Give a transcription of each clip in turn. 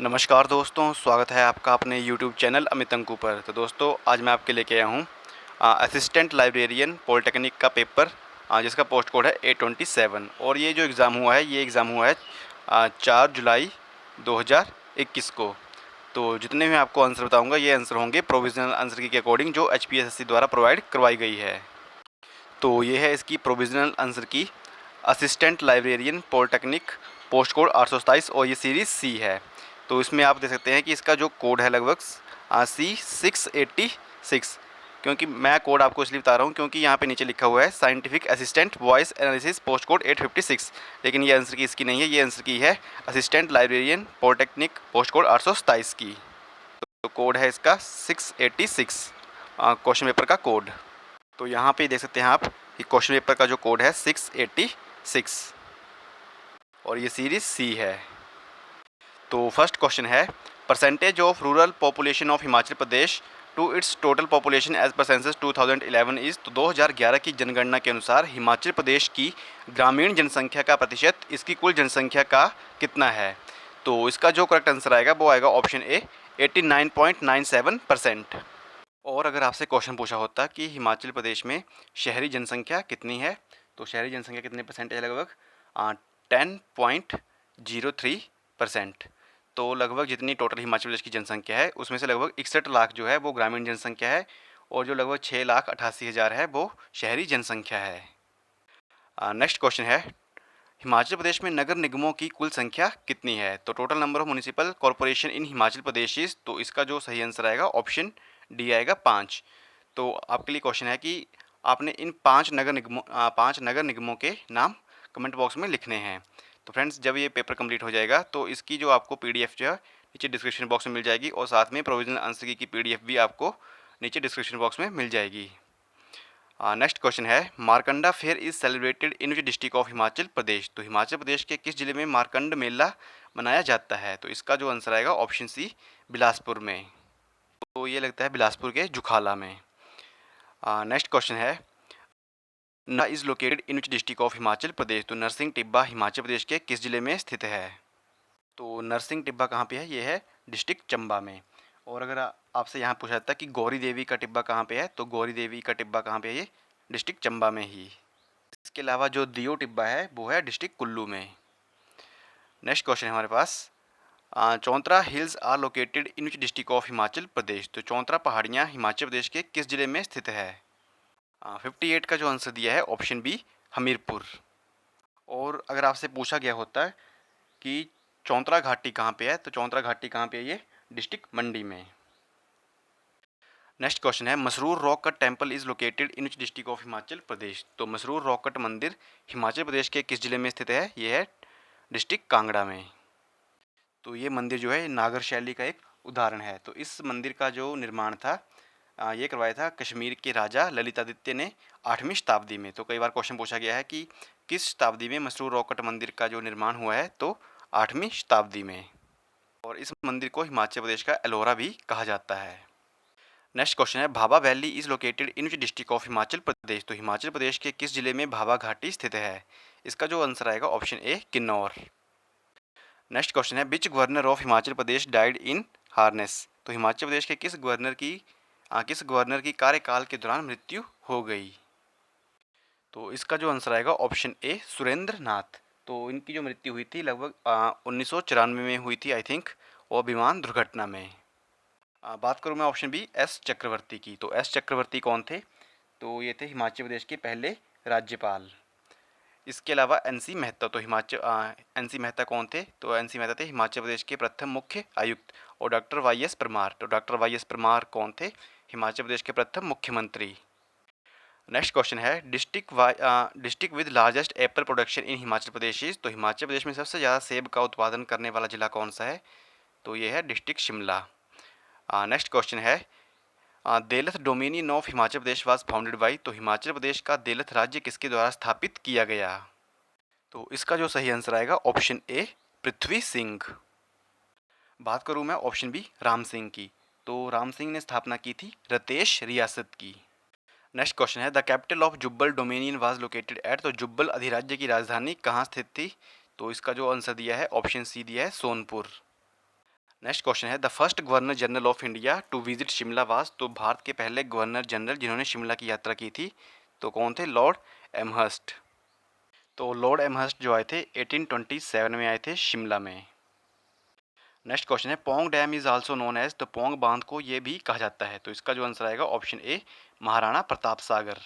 नमस्कार दोस्तों, स्वागत है आपका अपने यूट्यूब चैनल अमित अंकु पर। तो दोस्तों, आज मैं आपके लेके आया हूँ असिस्टेंट लाइब्रेरियन पॉलिटेक्निक का पेपर, जिसका पोस्ट कोड है A27। और ये जो एग्ज़ाम हुआ है, ये एग्ज़ाम हुआ है 4 जुलाई 2021 को। तो जितने भी आपको आंसर बताऊँगा, ये आंसर होंगे प्रोविज़नल आंसर की के अकॉर्डिंग, जो HPSSC द्वारा प्रोवाइड करवाई गई है। तो ये है इसकी प्रोविज़नल आंसर की, assistant librarian polytechnic, post code 827, और ये सीरीज़ सी है। तो इसमें आप देख सकते हैं कि इसका जो कोड है लगभग C686। क्योंकि मैं कोड आपको इसलिए बता रहा हूँ क्योंकि यहाँ पे नीचे लिखा हुआ है scientific assistant voice analysis post code 856, लेकिन ये आंसर की इसकी नहीं है, ये आंसर की है assistant librarian polytechnic post code 827 की। तो कोड है इसका 686, क्वेश्चन पेपर का कोड। तो यहाँ पे देख सकते हैं आप कि क्वेश्चन पेपर का जो कोड है 686, और ये सीरीज सी है। तो फर्स्ट क्वेश्चन है, percentage of rural population of Himachal Pradesh to its total population as per census 2011 is. तो 2011 की जनगणना के अनुसार हिमाचल प्रदेश की ग्रामीण जनसंख्या का प्रतिशत इसकी कुल जनसंख्या का कितना है। तो इसका जो करेक्ट आंसर आएगा वो आएगा ऑप्शन ए, 89.97%। और अगर आपसे क्वेश्चन पूछा होता कि हिमाचल प्रदेश में शहरी जनसंख्या कितनी है, तो शहरी जनसंख्या कितने परसेंट है, लगभग 10.03%। तो लगभग जितनी टोटल हिमाचल प्रदेश की जनसंख्या है उसमें से लगभग 61 लाख जो है वो ग्रामीण जनसंख्या है, और जो लगभग 6,88,000 है वो शहरी जनसंख्या है। नेक्स्ट क्वेश्चन है, हिमाचल प्रदेश में नगर निगमों की कुल संख्या कितनी है। तो total number of municipal corporation in Himachal Pradesh is. तो इसका जो सही आंसर आएगा ऑप्शन डी आएगा, 5। तो आपके लिए क्वेश्चन है कि आपने इन 5 नगर निगमों के नाम कमेंट बॉक्स में लिखने हैं। तो फ्रेंड्स, जब ये पेपर कंप्लीट हो जाएगा तो इसकी जो आपको PDF जो है नीचे डिस्क्रिप्शन बॉक्स में मिल जाएगी, और साथ में प्रोविजनल आंसर की PDF भी आपको नीचे डिस्क्रिप्शन बॉक्स में मिल जाएगी। नेक्स्ट क्वेश्चन है, Markanda fair is celebrated in which district of Himachal Pradesh. तो हिमाचल प्रदेश के किस जिले में मारकंड मेला मनाया जाता है। तो इसका जो आंसर आएगा ऑप्शन सी, बिलासपुर में। तो ये लगता है बिलासपुर के जुखाला में। नेक्स्ट क्वेश्चन है, ना is located in which district of Himachal Pradesh. तो नरसिंह टिब्बा हिमाचल प्रदेश के किस जिले में स्थित है। तो नरसिंह टिब्बा कहाँ पे है, ये है डिस्ट्रिक्ट चंबा में। और अगर आपसे यहाँ पूछा जाता है कि गौरी देवी का टिब्बा कहाँ पे है, तो गौरी देवी का टिब्बा कहाँ पे है, ये डिस्ट्रिक्ट चंबा में ही। इसके अलावा जो दियो टिब्बा है वो है डिस्ट्रिक्ट कुल्लू में। नेक्स्ट क्वेश्चन है हमारे पास, Chauntra hills are located in which district of Himachal Pradesh. तो चौंतरा पहाड़ियाँ हिमाचल प्रदेश के किस जिले में स्थित है। 58 का जो आंसर दिया है ऑप्शन बी, हमीरपुर। और अगर आपसे पूछा गया होता है कि चौंतरा घाटी कहाँ पे है, तो चौंतरा घाटी कहाँ पे है, ये डिस्ट्रिक्ट मंडी में। नेक्स्ट क्वेश्चन है, Masroor rock cut temple is located in which district of Himachal Pradesh. तो मसरूर रॉक कट मंदिर हिमाचल प्रदेश के किस जिले में स्थित है, ये है डिस्ट्रिक्ट कांगड़ा में। तो ये मंदिर जो है नागर शैली का एक उदाहरण है। तो इस मंदिर का जो निर्माण था, ये करवाया था कश्मीर के राजा ललितादित्य ने 8वीं शताब्दी में। तो कई बार क्वेश्चन पूछा गया है कि किस शताब्दी में मसरूर रॉक कट मंदिर का जो निर्माण हुआ है, तो 8वीं शताब्दी में। और इस मंदिर को हिमाचल प्रदेश का एलोरा भी कहा जाता है। नेक्स्ट क्वेश्चन है, Bhabha valley is located in which district of Himachal Pradesh. तो हिमाचल प्रदेश के किस जिले में भाभा घाटी स्थित है। इसका जो आंसर आएगा option A, Kinnaur. Next question है, which governor of Himachal Pradesh died in harness. तो हिमाचल प्रदेश के किस गवर्नर की कार्यकाल के दौरान मृत्यु हो गई। तो इसका जो आंसर आएगा ऑप्शन ए, सुरेंद्र नाथ। तो इनकी जो मृत्यु हुई थी लगभग 1994 में हुई थी आई थिंक, और विमान दुर्घटना में। बात करूँ मैं ऑप्शन बी, एस चक्रवर्ती की। तो एस चक्रवर्ती कौन थे, तो ये थे हिमाचल प्रदेश के पहले राज्यपाल। इसके अलावा NC मेहता। तो NC मेहता कौन थे, तो NC मेहता थे हिमाचल प्रदेश के प्रथम मुख्य आयुक्त। और डॉक्टर YS परमार। तो डॉक्टर YS परमार कौन थे, हिमाचल प्रदेश के प्रथम मुख्यमंत्री। नेक्स्ट क्वेश्चन है, district with largest Apple production in Himachal Pradesh is. तो हिमाचल प्रदेश में सबसे ज़्यादा सेब का उत्पादन करने वाला जिला कौन सा है, तो ये है डिस्ट्रिक्ट शिमला। नेक्स्ट क्वेश्चन है, देलथ dominion of Himachal Pradesh was founded by. तो हिमाचल प्रदेश का देलथ राज्य किसके द्वारा स्थापित किया गया। तो इसका जो सही आंसर आएगा ऑप्शन ए, पृथ्वी सिंह। बात करूं मैं ऑप्शन बी, राम सिंह की। तो राम सिंह ने स्थापना की थी रतेश रियासत की। नेक्स्ट क्वेश्चन है, the capital of Jubbal dominion was located at. तो जुब्बल अधिराज्य की राजधानी कहाँ स्थित थी। तो इसका जो आंसर दिया है ऑप्शन सी दिया है, सोनपुर। नेक्स्ट क्वेश्चन है the first governor general of India to visit Shimla was. तो भारत के पहले गवर्नर जनरल जिन्होंने शिमला की यात्रा की थी तो कौन थे? Lord Amherst. तो लॉर्ड एमहर्स्ट जो आए थे 1827 में आए थे शिमला में। नेक्स्ट क्वेश्चन है Pong dam is also known as. तो पोंग बांध को ये भी कहा जाता है। तो इसका जो आंसर आएगा ऑप्शन ए महाराणा प्रताप सागर।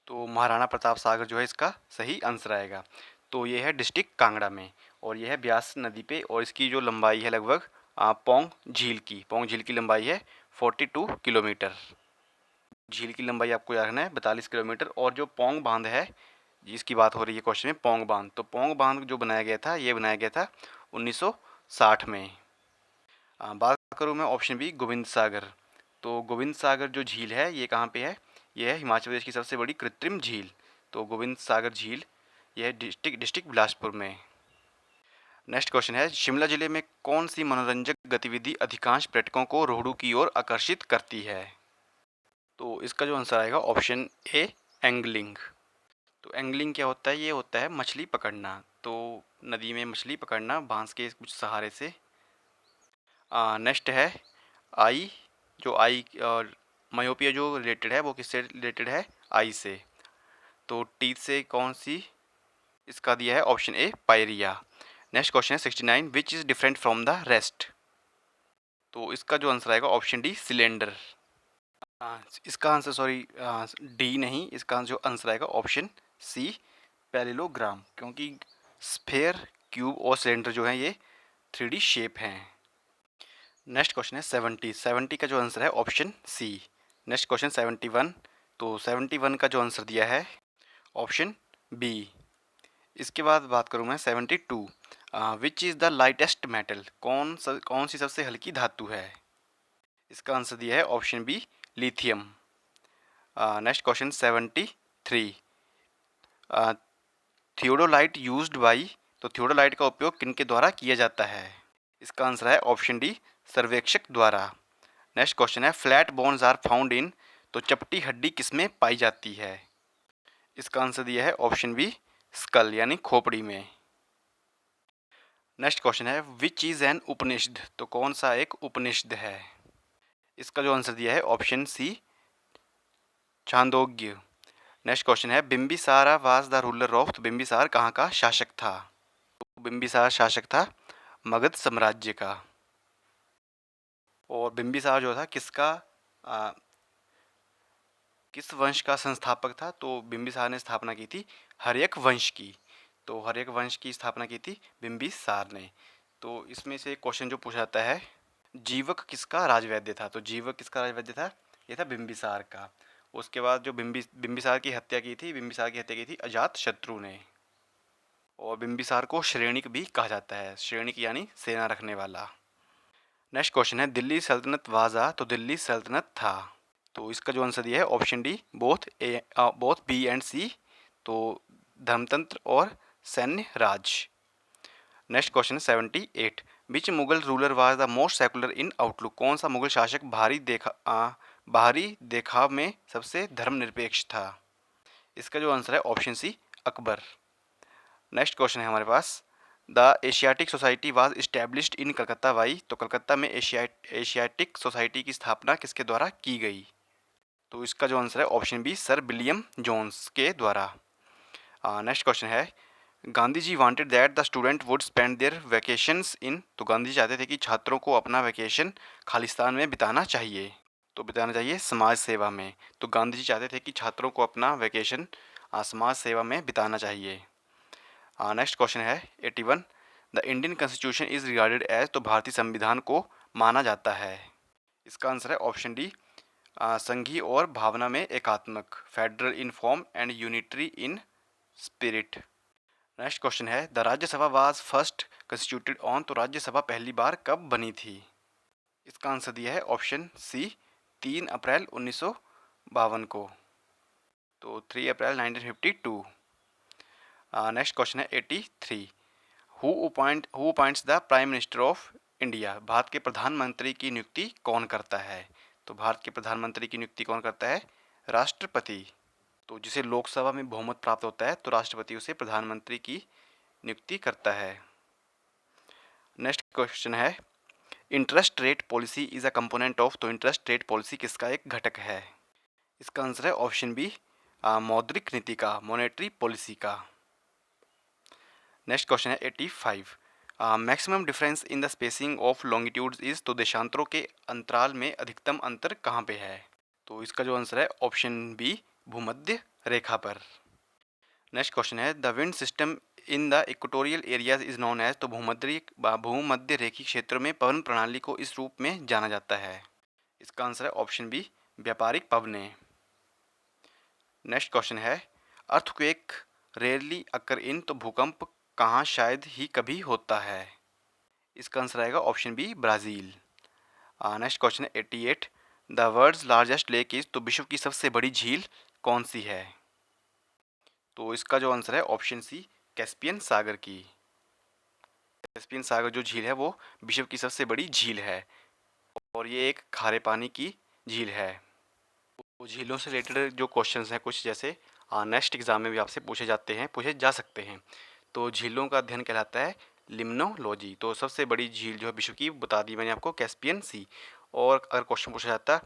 तो महाराणा प्रताप सागर जो है इसका सही आंसर आएगा। तो ये है डिस्ट्रिक्ट कांगड़ा में और ये है ब्यास नदी पे और इसकी जो लंबाई है लगभग पोंग झील की लंबाई है 42 किलोमीटर। झील की लंबाई आपको याद रखना है 42 किलोमीटर। और जो पोंग बांध है जिसकी बात हो रही है क्वेश्चन में, पोंग बांध, तो पोंग बांध जो बनाया गया था ये बनाया गया था 1960 में। बात करूँ मैं ऑप्शन बी गोविंद सागर। तो गोविंद सागर जो झील है ये कहाँ पे है? ये है हिमाचल प्रदेश की सबसे बड़ी कृत्रिम झील। तो गोविंद सागर झील यह है डिस्ट्रिक्ट बिलासपुर में। नेक्स्ट क्वेश्चन है शिमला जिले में कौन सी मनोरंजक गतिविधि अधिकांश पर्यटकों को रोहडू की ओर आकर्षित करती है? तो इसका जो आंसर आएगा ऑप्शन ए एंगलिंग। तो एंगलिंग क्या होता है? ये होता है मछली पकड़ना। तो नदी में मछली पकड़ना बांस के कुछ सहारे से। नेक्स्ट है आई। जो आई और मायोपिया जो रिलेटेड है वो किससे रिलेटेड है? आई से। तो टीथ से कौन सी? इसका दिया है option A pyorrhoea. Next question है 69 which is different from the rest. तो इसका जो आंसर आएगा ऑप्शन डी सिलेंडर। इसका आंसर सॉरी डी नहीं, इसका जो आंसर आएगा ऑप्शन सी पैरेललोग्राम, क्योंकि स्फेयर, क्यूब और सिलेंडर जो है ये 3D शेप हैं। नेक्स्ट क्वेश्चन है 70 का जो आंसर है ऑप्शन सी। Next question 71। तो 71 का जो आंसर दिया है ऑप्शन बी। इसके बाद बात करूँ मैं 72 which is the lightest metal. कौन सी सबसे हल्की धातु है? इसका आंसर दिया है option B lithium. Next question 73 theodolite used by. तो थियोडोलाइट का उपयोग किनके द्वारा किया जाता है? इसका आंसर है ऑप्शन डी सर्वेक्षक द्वारा। नेक्स्ट क्वेश्चन है flat bones are found in. तो चपटी हड्डी किसमें पाई जाती है? इसका आंसर दिया है ऑप्शन बी स्कल यानी खोपड़ी में। नेक्स्ट क्वेश्चन है विच इज़ एन उपनिषद। तो कौन सा एक उपनिषद है? इसका जो आंसर दिया है option C Chandogya. Next question है Bimbisara was the ruler of. तो बिम्बिसार कहाँ का शासक था? तो बिम्बिसार शासक था मगध साम्राज्य का। और बिम्बिसार जो था किस वंश का संस्थापक था? तो बिम्बिसार ने स्थापना की थी हर्यक वंश की। तो हर्यक वंश की स्थापना की थी बिम्बिसार ने। तो इसमें से एक क्वेश्चन जो पूछा जाता है जीवक किसका राजवैद्य था? तो जीवक किसका राजवैद्य था? ये था बिम्बिसार का। उसके बाद जो बिम्बिसार की हत्या की थी, बिम्बिसार की हत्या की थी अजात शत्रु ने। और बिम्बिसार को श्रेणिक भी कहा जाता है। श्रेणिक यानी सेना रखने वाला। नेक्स्ट क्वेश्चन है दिल्ली सल्तनत वाजा। तो दिल्ली सल्तनत था। तो इसका जो आंसर दिया है option D both B and C. तो धर्मतंत्र और सैन्य राज। नेक्स्ट क्वेश्चन है 78 which Mughal ruler was the most secular in outlook. कौन सा मुगल शासक बाहरी देखाव में सबसे धर्मनिरपेक्ष था? इसका जो आंसर है option C Akbar. Next question है हमारे पास the Asiatic society was established in Calcutta by. तो कलकत्ता में एशियाटिक सोसाइटी की स्थापना किसके द्वारा की गई? तो इसका जो आंसर है option B sir William Jones के द्वारा। नेक्स्ट क्वेश्चन है Gandhi ji wanted that the student would spend their vacations in. तो गांधी जी चाहते थे कि छात्रों को अपना वैकेशन खालिस्तान में बिताना चाहिए। तो बिताना चाहिए समाज सेवा में। तो गांधी जी चाहते थे कि छात्रों को अपना वैकेशन समाज सेवा में बिताना चाहिए। नेक्स्ट क्वेश्चन है 81 the Indian constitution is regarded as. तो भारतीय संविधान को माना जाता है। इसका आंसर है ऑप्शन डी संघीय और भावना में एकात्मक, federal in form and unitary in spirit. Next question है the Rajya Sabha was first constituted on. तो राज्यसभा पहली बार कब बनी थी? इसका आंसर दिया है ऑप्शन सी 3 अप्रैल 1952 को। तो 3 अप्रैल 1952। नेक्स्ट क्वेश्चन है 83 who appoints the prime minister of India. Bharat के प्रधानमंत्री की नियुक्ति कौन करता है? तो भारत के प्रधानमंत्री की नियुक्ति कौन करता है? राष्ट्रपति। तो जिसे लोकसभा में बहुमत प्राप्त होता है तो राष्ट्रपति उसे प्रधानमंत्री की नियुक्ति करता है। नेक्स्ट क्वेश्चन है interest rate policy is a component of, तो इंटरेस्ट रेट पॉलिसी किसका एक घटक है? इसका आंसर है ऑप्शन बी, मौद्रिक नीति का, मॉनेटरी पॉलिसी का। नेक्स्ट क्वेश्चन है 85। Maximum difference in the spacing of longitudes is, तो देशांतरों के अंतराल में अधिकतम अंतर कहाँ पे है? तो इसका जो आंसर है ऑप्शन बी, भूमध्य रेखा पर। नेक्स्ट क्वेश्चन है the wind system in the equatorial areas is known as, तो भूमध्य रेखी क्षेत्रों में पवन प्रणाली को इस रूप में जाना जाता है। इसका आंसर है ऑप्शन बी, व्यापारिक पवनें। नेक्स्ट क्वेश्चन है अर्थक्वेक रेयरली अकर इन, तो भूकंप कहाँ शायद ही कभी होता है? इसका आंसर आएगा option B, Brazil. Next question है 88। The world's largest lake is, तो विश्व की सबसे बड़ी झील कौन सी है? तो इसका जो आंसर है ऑप्शन सी, कैस्पियन सागर की। कैस्पियन सागर जो झील है वो विश्व की सबसे बड़ी झील है और ये एक खारे पानी की झील है। तो झीलों से रिलेटेड जो क्वेश्चंस हैं कुछ, जैसे नेक्स्ट एग्जाम में भी आपसे पूछे जा सकते हैं। तो झीलों का अध्ययन कहलाता है लिम्नोलॉजी। तो सबसे बड़ी झील जो है विश्व की, बता दी मैंने आपको, कैस्पियन सी। और अगर क्वेश्चन पूछा जाता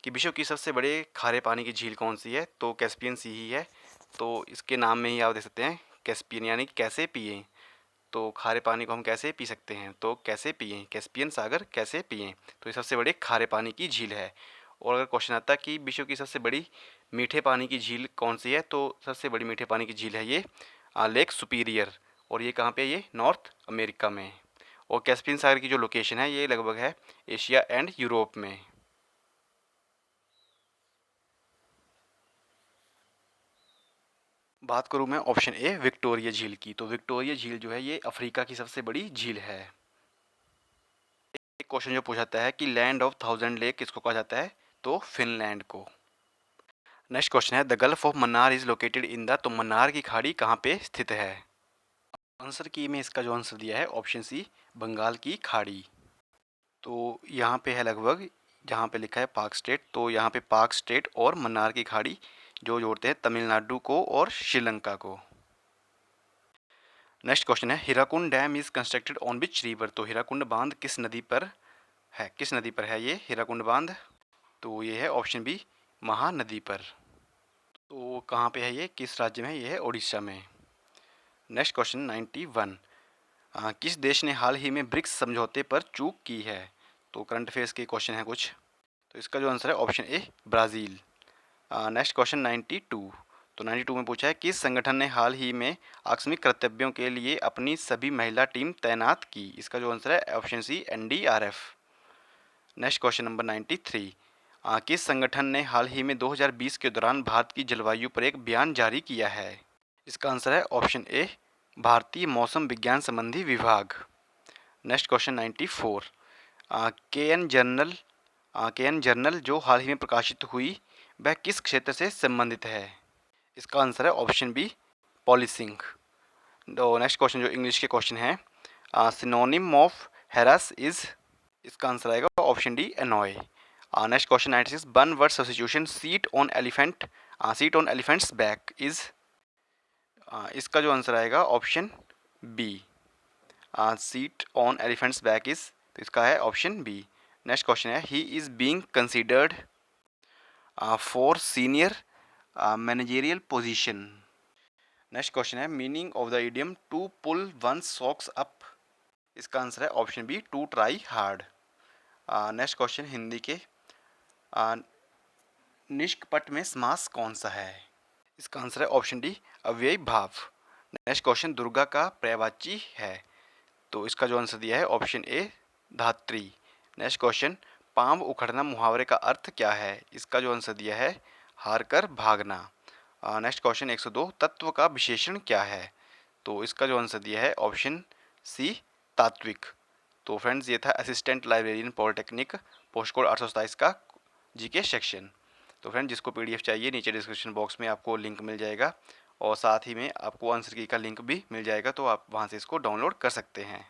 कि विश्व की सबसे बड़े खारे पानी की झील कौन सी है, तो कैस्पियन सी ही है। तो इसके नाम में ही आप देख सकते हैं कैस्पियन, यानी कैसे पिएं, तो खारे पानी को हम कैसे पी सकते हैं, तो कैसे पिएं, कैस्पियन सागर कैसे पिएं। तो ये सबसे बड़े खारे पानी की झील है। और अगर क्वेश्चन आता कि विश्व की सबसे बड़ी मीठे पानी की झील कौन सी है, तो सबसे बड़ी मीठे पानी की झील है ये लेक सुपीरियर। और ये कहाँ पे है? ये नॉर्थ अमेरिका में। और कैस्पियन सागर की जो लोकेशन है ये लगभग है एशिया एंड यूरोप में। बात करूँ मैं ऑप्शन ए, विक्टोरिया झील की, तो विक्टोरिया झील जो है ये अफ्रीका की सबसे बड़ी झील है। एक क्वेश्चन जो पूछाता है कि लैंड ऑफ थाउजेंड लेक किसको कहा जाता है, तो फिनलैंड को। नेक्स्ट क्वेश्चन है the gulf of Mannar is located in the, तो मन्नार की खाड़ी कहाँ पे स्थित है? आंसर की में इसका जो आंसर दिया है ऑप्शन सी, बंगाल की खाड़ी। तो यहाँ पे है लगभग, जहाँ पे लिखा है पाक स्टेट, तो यहाँ पे पाक स्टेट और मन्नार की खाड़ी जो जोड़ते हैं तमिलनाडु को और श्रीलंका को। नेक्स्ट क्वेश्चन है Hirakud dam is constructed on which river, तो हीराकुंड बांध किस नदी पर है? किस नदी पर है ये हीराकुंड बांध? तो ये है ऑप्शन बी, महानदी पर। तो कहाँ पे है ये, किस राज्य में है? ये है उड़ीसा में। Next question 91। किस देश ने हाल ही में ब्रिक्स समझौते पर चूक की है? तो करंट अफेयर्स के क्वेश्चन है कुछ। तो इसका जो आंसर है ऑप्शन ए, ब्राज़ील। Next question 92। तो 92 में पूछा है किस संगठन ने हाल ही में आकस्मिक कर्तव्यों के लिए अपनी सभी महिला टीम तैनात की? इसका जो आंसर है option C, NDRF. Next question number 93। किस संगठन ने हाल ही में 2020 के दौरान भारत की जलवायु पर एक बयान जारी किया है? इसका आंसर है ऑप्शन ए, भारतीय मौसम विज्ञान संबंधी विभाग। Next question 94। के एन जर्नल जो हाल ही में प्रकाशित हुई वह किस क्षेत्र से संबंधित है? इसका आंसर है ऑप्शन बी, पॉलिसिंग। तो नेक्स्ट क्वेश्चन जो इंग्लिश के क्वेश्चन है, सिनोनिम ऑफ हेरस इज, इसका आंसर आएगा option D, annoy. Next question 96। One word substitution seat on elephant's back is, इसका जो आंसर आएगा option B, seat on elephant's back is, तो इसका है ऑप्शन बी। नेक्स्ट क्वेश्चन है he is being considered for senior managerial position. Next question है meaning of the idiom to pull one socks up, इसका answer है option B, to try hard. Next question Hindi के, निष्कपट में समास कौन सा है? इसका आंसर है ऑप्शन डी, अव्ययी भाव। नेक्स्ट क्वेश्चन दुर्गा का पर्यायवाची है, तो इसका जो आंसर दिया है ऑप्शन ए, धात्री। नेक्स्ट क्वेश्चन पाँव उखड़ना मुहावरे का अर्थ क्या है? इसका जो आंसर दिया है हार कर भागना। Next question 102। तत्व का विशेषण क्या है? तो इसका जो आंसर दिया है ऑप्शन सी, तात्विक। तो फ्रेंड्स ये था assistant librarian polytechnic post code 827 का जीके सेक्शन। तो फ्रेंड जिसको पीडीएफ चाहिए नीचे डिस्क्रिप्शन बॉक्स में आपको लिंक मिल जाएगा और साथ ही में आपको आंसर की का लिंक भी मिल जाएगा, तो आप वहाँ से इसको डाउनलोड कर सकते हैं।